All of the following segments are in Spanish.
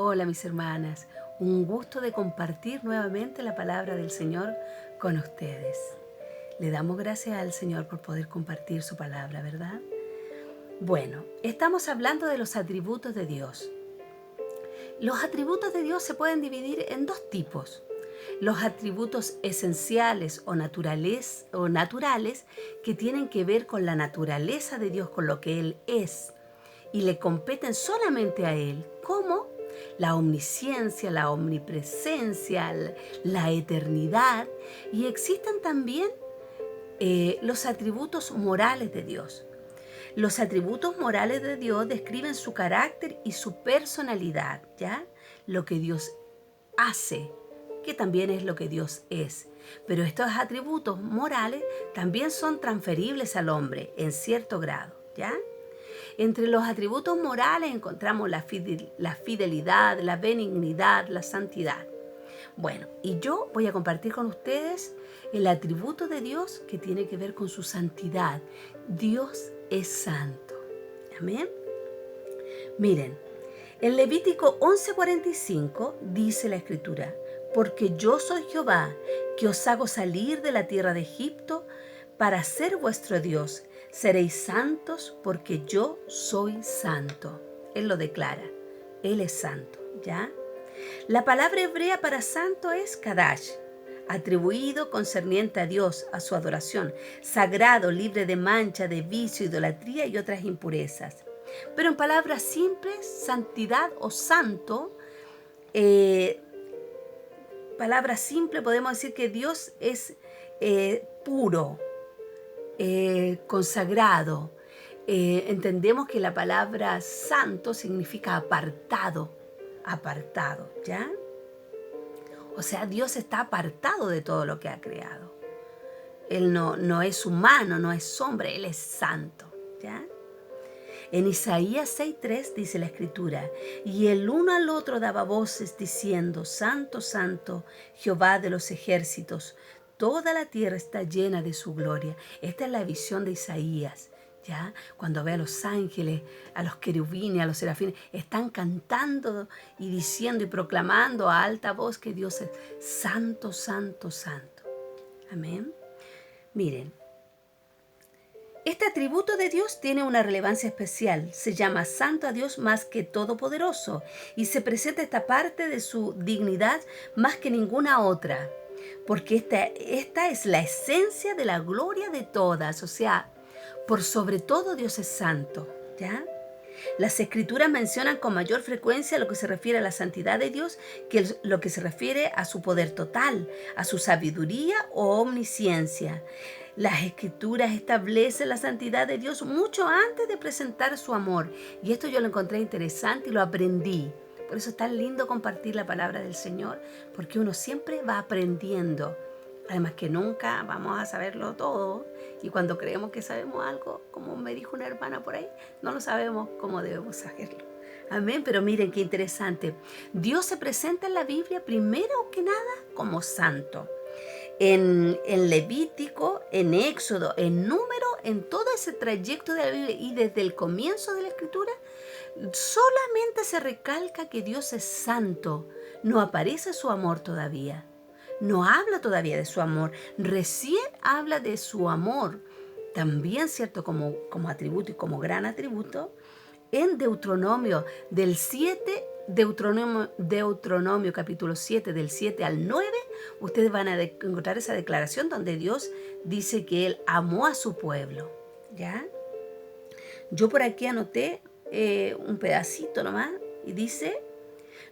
Hola mis hermanas, un gusto de compartir nuevamente la palabra del Señor con ustedes. Le damos gracias al Señor por poder compartir su palabra, ¿verdad? Bueno, estamos hablando de los atributos de Dios. Los atributos de Dios se pueden dividir en dos tipos. Los atributos esenciales o naturales que tienen que ver con la naturaleza de Dios, con lo que Él es, y le competen solamente a Él, como la omnisciencia, la omnipresencia, la eternidad. Y existen también los atributos morales de Dios. Los atributos morales de Dios describen su carácter y su personalidad, ¿ya? Lo que Dios hace, que también es lo que Dios es. Pero estos atributos morales también son transferibles al hombre en cierto grado, ¿ya? Entre los atributos morales encontramos la fidelidad, la benignidad, la santidad. Bueno, y yo voy a compartir con ustedes el atributo de Dios que tiene que ver con su santidad. Dios es santo. Amén. Miren, en Levítico 11:45 dice la Escritura: porque yo soy Jehová, que os hago salir de la tierra de Egipto para ser vuestro Dios. Seréis santos porque yo soy santo. Él lo declara. Él es santo, ¿ya? La palabra hebrea para santo es Kadash, atribuido concerniente a Dios, a su adoración, sagrado, libre de mancha, de vicio, idolatría y otras impurezas. Pero en palabras simples, santidad o santo, palabra simple, podemos decir que Dios es puro, consagrado. Entendemos que la palabra santo significa apartado, ¿ya? O sea, Dios está apartado de todo lo que ha creado. Él no es humano, no es hombre, Él es santo, ¿ya? En Isaías 6:3 dice la Escritura: y el uno al otro daba voces diciendo: Santo, santo, Jehová de los ejércitos, toda la tierra está llena de su gloria. Esta es la visión de Isaías, ¿ya? Cuando ve a los ángeles, a los querubines, a los serafines, están cantando y diciendo y proclamando a alta voz que Dios es santo, santo, santo. Amén. Miren, este atributo de Dios tiene una relevancia especial. Se llama santo a Dios más que todopoderoso y se presenta esta parte de su dignidad más que ninguna otra, porque esta es la esencia de la gloria de todas. O sea, por sobre todo Dios es santo, ¿ya? Las escrituras mencionan con mayor frecuencia lo que se refiere a la santidad de Dios que lo que se refiere a su poder total, a su sabiduría o omnisciencia. Las escrituras establecen la santidad de Dios mucho antes de presentar su amor. Y esto yo lo encontré interesante y lo aprendí. Por eso es tan lindo compartir la palabra del Señor, porque uno siempre va aprendiendo. Además que nunca vamos a saberlo todo. Y cuando creemos que sabemos algo, como me dijo una hermana por ahí, no lo sabemos como debemos saberlo. Amén, pero miren qué interesante. Dios se presenta en la Biblia primero que nada como santo. En Levítico, en Éxodo, en Número, en todo ese trayecto de la Biblia y desde el comienzo de la Escritura, solamente se recalca que Dios es santo. No aparece su amor todavía. No habla todavía de su amor. Recién habla de su amor. También, ¿cierto? Como atributo y como gran atributo, en Deuteronomio del 7, Deuteronomio capítulo 7, del 7 al 9, ustedes van a encontrar esa declaración donde Dios dice que Él amó a su pueblo, ¿ya? Yo por aquí anoté un pedacito nomás y dice: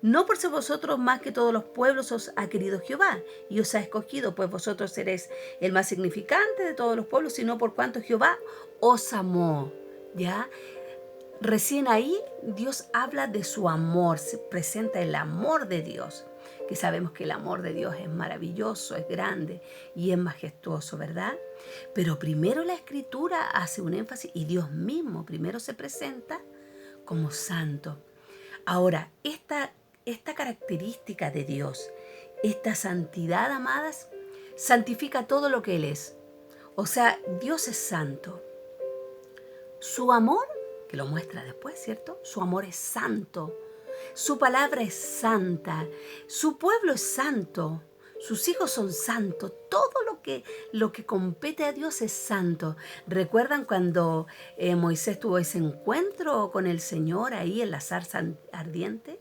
no por ser vosotros más que todos los pueblos os ha querido Jehová y os ha escogido, pues vosotros seréis el más significante de todos los pueblos, sino por cuanto Jehová os amó, ¿ya? Recién ahí Dios habla de su amor, se presenta el amor de Dios, que sabemos que el amor de Dios es maravilloso, es grande y es majestuoso, ¿verdad? Pero primero la Escritura hace un énfasis y Dios mismo primero se presenta como santo. Ahora, esta característica de Dios, esta santidad, amadas, santifica todo lo que Él es. O sea, Dios es santo. Su amor, que lo muestra después, ¿cierto? Su amor es santo. Su palabra es santa. Su pueblo es santo. Sus hijos son santos. Todo lo que compete a Dios es santo. ¿Recuerdan cuando Moisés tuvo ese encuentro con el Señor ahí en la zarza ardiente?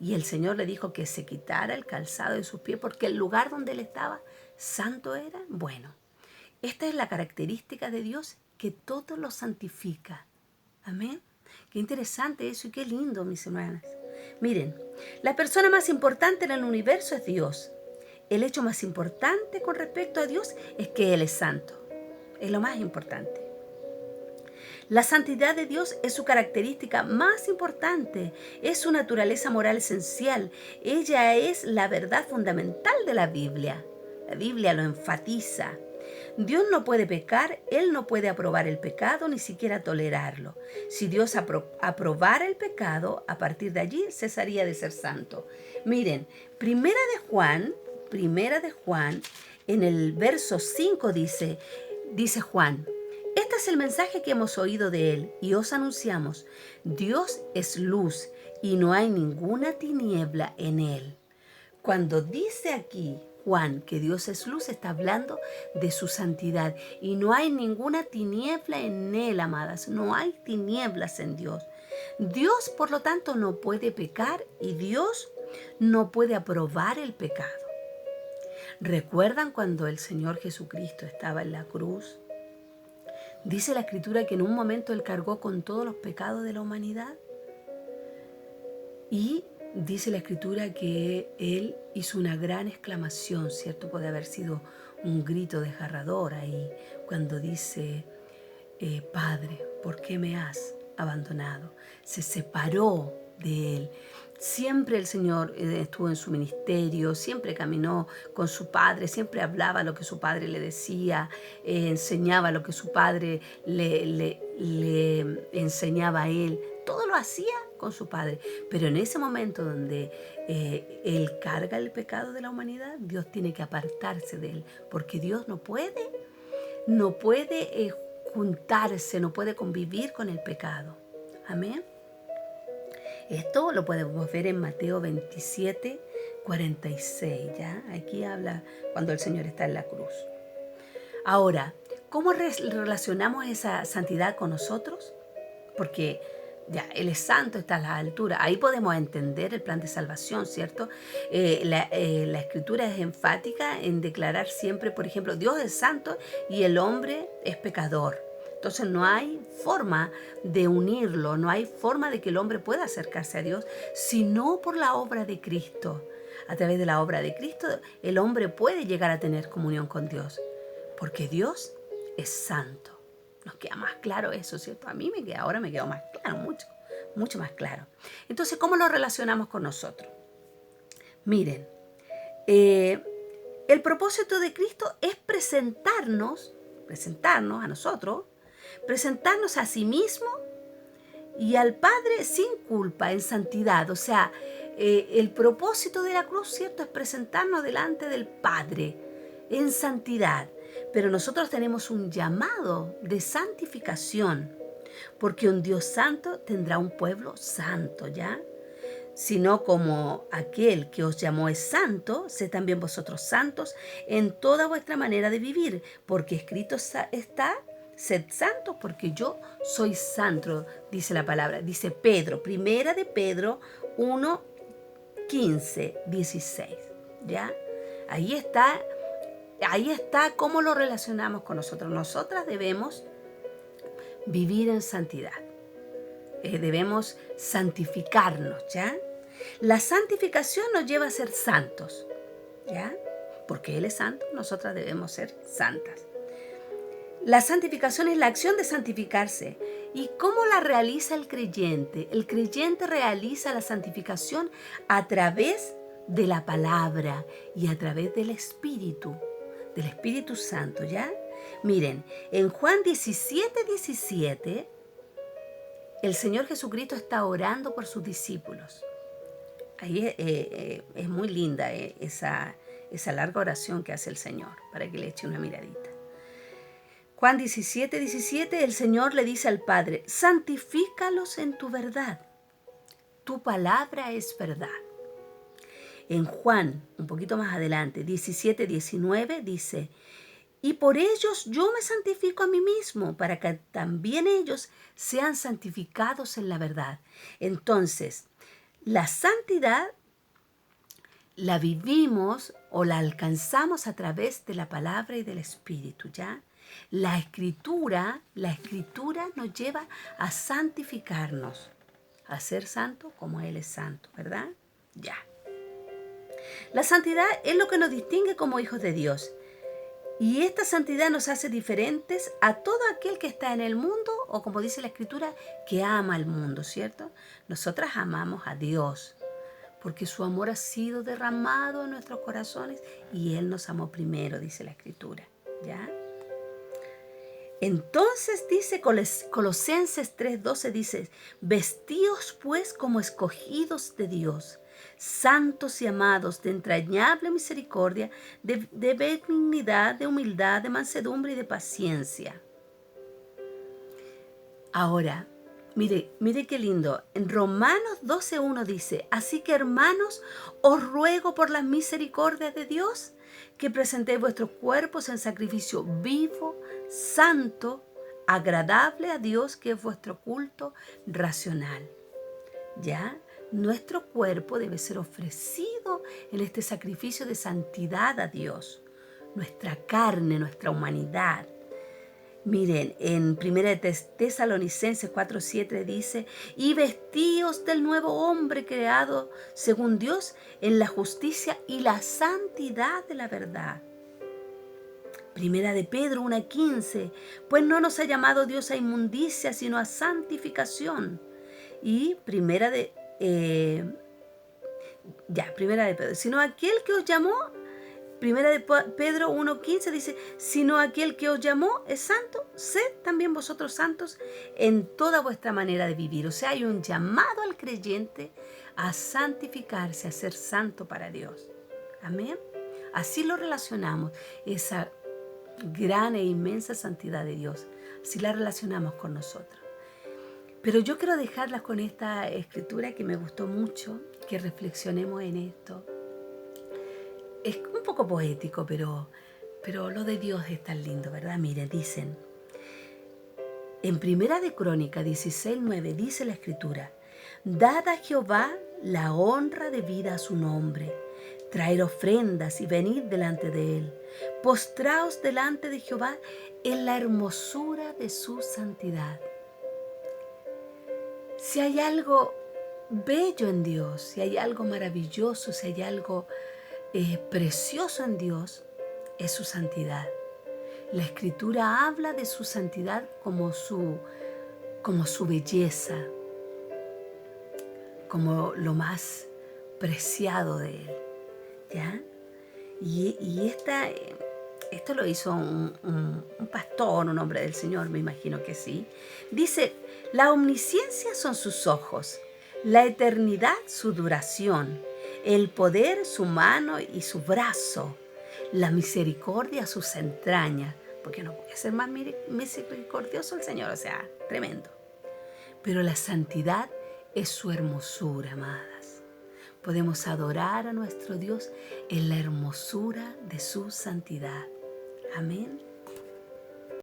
Y el Señor le dijo que se quitara el calzado de sus pies porque el lugar donde él estaba santo era. Bueno, esta es la característica de Dios, que todo lo santifica. Amén. Qué interesante eso y qué lindo, mis hermanas. Miren, la persona más importante en el universo es Dios. El hecho más importante con respecto a Dios es que Él es santo. Es lo más importante. La santidad de Dios es su característica más importante, es su naturaleza moral esencial. Ella es la verdad fundamental de la Biblia. La Biblia lo enfatiza. Dios no puede pecar, Él no puede aprobar el pecado, ni siquiera tolerarlo. Si Dios aprobara el pecado, a partir de allí cesaría de ser santo. Miren, Primera de Juan, en el verso 5 dice Juan: este es el mensaje que hemos oído de Él y os anunciamos. Dios es luz y no hay ninguna tiniebla en Él. Cuando dice aquí Juan que Dios es luz, está hablando de su santidad. Y no hay ninguna tiniebla en Él, amadas. No hay tinieblas en Dios. Dios, por lo tanto, no puede pecar y Dios no puede aprobar el pecado. ¿Recuerdan cuando el Señor Jesucristo estaba en la cruz? Dice la Escritura que en un momento Él cargó con todos los pecados de la humanidad. Y dice la Escritura que Él hizo una gran exclamación, ¿cierto? Puede haber sido un grito desgarrador ahí, cuando dice, Padre, ¿por qué me has abandonado? Se separó de Él. Siempre el Señor estuvo en su ministerio, siempre caminó con su Padre, siempre hablaba lo que su Padre le decía, enseñaba lo que su Padre le enseñaba a Él. Todo lo hacía con su Padre. Pero en ese momento donde Él carga el pecado de la humanidad, Dios tiene que apartarse de Él, porque Dios no puede juntarse, no puede convivir con el pecado. Amén. Esto lo podemos ver en Mateo 27, 46, ¿ya? Aquí habla cuando el Señor está en la cruz. Ahora, ¿cómo relacionamos esa santidad con nosotros? Porque ya, Él es santo, está a la altura. Ahí podemos entender el plan de salvación, ¿cierto? La Escritura es enfática en declarar siempre, por ejemplo, Dios es santo y el hombre es pecador. Entonces no hay forma de unirlo, no hay forma de que el hombre pueda acercarse a Dios, sino por la obra de Cristo. A través de la obra de Cristo, el hombre puede llegar a tener comunión con Dios, porque Dios es santo. Nos queda más claro eso, ¿cierto? A mí ahora me quedó más claro, mucho más claro. Entonces, ¿cómo lo relacionamos con nosotros? Miren, el propósito de Cristo es presentarnos a nosotros, presentarnos a sí mismo y al Padre sin culpa, en santidad. O sea, el propósito de la cruz, ¿cierto?, es presentarnos delante del Padre en santidad. Pero nosotros tenemos un llamado de santificación, porque un Dios santo tendrá un pueblo santo, ¿ya? Sino como aquel que os llamó es santo, sed también vosotros santos en toda vuestra manera de vivir, porque escrito está, sed santos porque yo soy santo, dice la palabra. Dice Pedro, primera de Pedro 1, 15, 16, ¿ya? Ahí está cómo lo relacionamos con nosotros. Nosotras debemos vivir en santidad. Debemos santificarnos, ¿ya? La santificación nos lleva a ser santos, ¿ya? Porque Él es santo, nosotras debemos ser santas. La santificación es la acción de santificarse. ¿Y cómo la realiza el creyente? El creyente realiza la santificación a través de la palabra y a través del Espíritu Santo, ¿ya? Miren, en Juan 17, 17, el Señor Jesucristo está orando por sus discípulos. Ahí es muy linda esa larga oración que hace el Señor, para que le eche una miradita. Juan 17, 17, el Señor le dice al Padre, santifícalos en tu verdad. Tu palabra es verdad. En Juan, un poquito más adelante, 17-19, dice: y por ellos yo me santifico a mí mismo, para que también ellos sean santificados en la verdad. Entonces, la santidad la vivimos o la alcanzamos a través de la palabra y del Espíritu, ¿ya? La escritura nos lleva a santificarnos, a ser santo como Él es santo, ¿verdad? Ya. La santidad es lo que nos distingue como hijos de Dios. Y esta santidad nos hace diferentes a todo aquel que está en el mundo, o como dice la Escritura, que ama al mundo, ¿cierto? Nosotras amamos a Dios, porque su amor ha sido derramado en nuestros corazones y Él nos amó primero, dice la Escritura, ¿ya? Entonces dice Colosenses 3:12, dice: vestíos pues como escogidos de Dios, santos y amados, de entrañable misericordia, de benignidad, de humildad, de mansedumbre y de paciencia. Ahora, mire qué lindo. En Romanos 12:1 dice: así que, hermanos, os ruego por las misericordias de Dios que presentéis vuestros cuerpos en sacrificio vivo, santo, agradable a Dios, que es vuestro culto racional. ¿Ya? Nuestro cuerpo debe ser ofrecido en este sacrificio de santidad a Dios. Nuestra carne, nuestra humanidad. Miren, en 1 Tesalonicenses 4:7 dice: y vestíos del nuevo hombre creado según Dios en la justicia y la santidad de la verdad. 1 de Pedro 1:15: pues no nos ha llamado Dios a inmundicia, sino a santificación. Y primera de Pedro: sino aquel que os llamó. Primera de Pedro 1:15 dice: sino aquel que os llamó es santo, sed también vosotros santos en toda vuestra manera de vivir. O sea, hay un llamado al creyente a santificarse, a ser santo para Dios. Amén. Así lo relacionamos, esa gran e inmensa santidad de Dios. Así la relacionamos con nosotros. Pero yo quiero dejarlas con esta escritura que me gustó mucho, que reflexionemos en esto. Es un poco poético, pero lo de Dios es tan lindo, ¿verdad? Miren, dicen, en Primera de Crónica 16:9 dice la Escritura: dad a Jehová la honra debida a su nombre, traer ofrendas y venid delante de él, postraos delante de Jehová en la hermosura de su santidad. Si hay algo bello en Dios, si hay algo maravilloso, si hay algo precioso en Dios, es su santidad. La Escritura habla de su santidad como su belleza, como lo más preciado de Él, ¿ya? Y esto lo hizo un pastor, un hombre del Señor, me imagino que sí. Dice: la omnisciencia son sus ojos, la eternidad su duración, el poder su mano y su brazo, la misericordia sus entrañas, porque no puede ser más misericordioso el Señor, o sea, tremendo. Pero la santidad es su hermosura, amadas. Podemos adorar a nuestro Dios en la hermosura de su santidad. Amén.